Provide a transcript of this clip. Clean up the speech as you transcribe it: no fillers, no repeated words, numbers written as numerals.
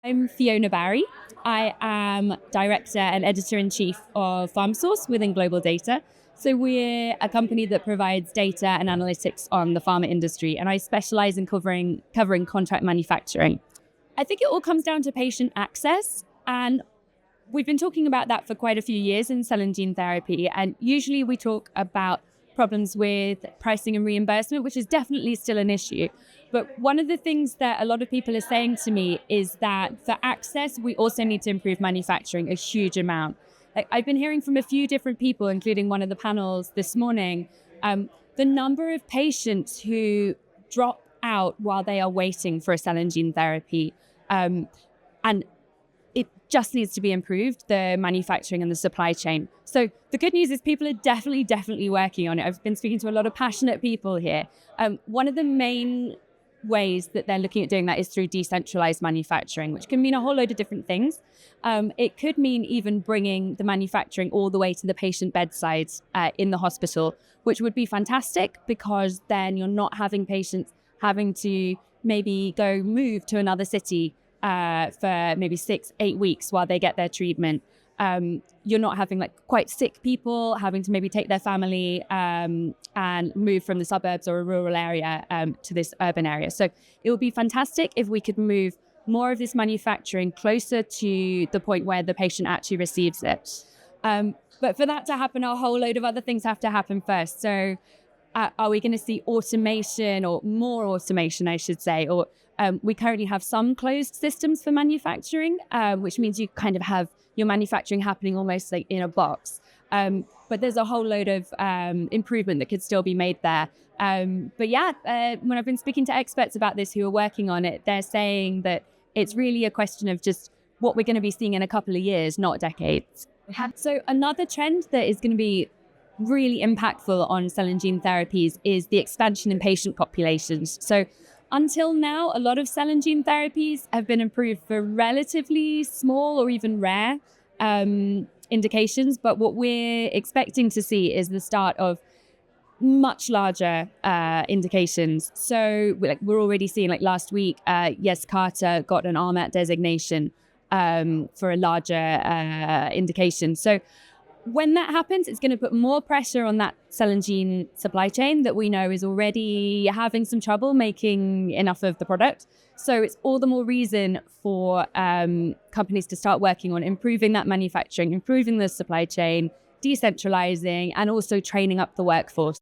I'm Fiona Barry. I am Director and Editor-in-Chief of PharmSource within GlobalData. So we're a company that provides data and analytics on the pharma industry, and I specialize in covering contract manufacturing. I think it all comes down to patient access, and we've been talking about that for quite a few years in cell and gene therapy, and usually we talk about problems with pricing and reimbursement, which is definitely still an issue. But one of the things that a lot of people are saying to me is that for access, we also need to improve manufacturing a huge amount. I've been hearing from a few different people, including one of the panels this morning, the number of patients who drop out while they are waiting for a cell and gene therapy. And it just needs to be improved, the manufacturing and the supply chain. So the good news is people are definitely working on it. I've been speaking to a lot of passionate people here. One of the main ways that they're looking at doing that is through decentralized manufacturing, which can mean a whole load of different things. It could mean even bringing the manufacturing all the way to the patient bedside in the hospital, which would be fantastic because then you're not having patients having to maybe go move to another city for maybe 6-8 weeks while they get their treatment. You're not having quite sick people having to maybe take their family and move from the suburbs or a rural area to this urban area. So it would be fantastic if we could move more of this manufacturing closer to the point where the patient actually receives it. But for that to happen, a whole load of other things have to happen first. So are we going to see automation or more automation, I should say, or we currently have some closed systems for manufacturing, which means you kind of have your manufacturing happening almost like in a box. But there's a whole load of improvement that could still be made there. But yeah, when I've been speaking to experts about this who are working on it, they're saying that it's really a question of just what we're going to be seeing in a couple of years, not decades. So another trend that is going to be really impactful on cell and gene therapies is the expansion in patient populations. So until now, a lot of cell and gene therapies have been approved for relatively small or even rare indications. But what we're expecting to see is the start of much larger indications. So we're already seeing, last week, Carter got an RMAT designation for a larger indication. So when that happens, it's going to put more pressure on that cell and gene supply chain that we know is already having some trouble making enough of the product. So it's all the more reason for companies to start working on improving that manufacturing, improving the supply chain, decentralizing, and also training up the workforce.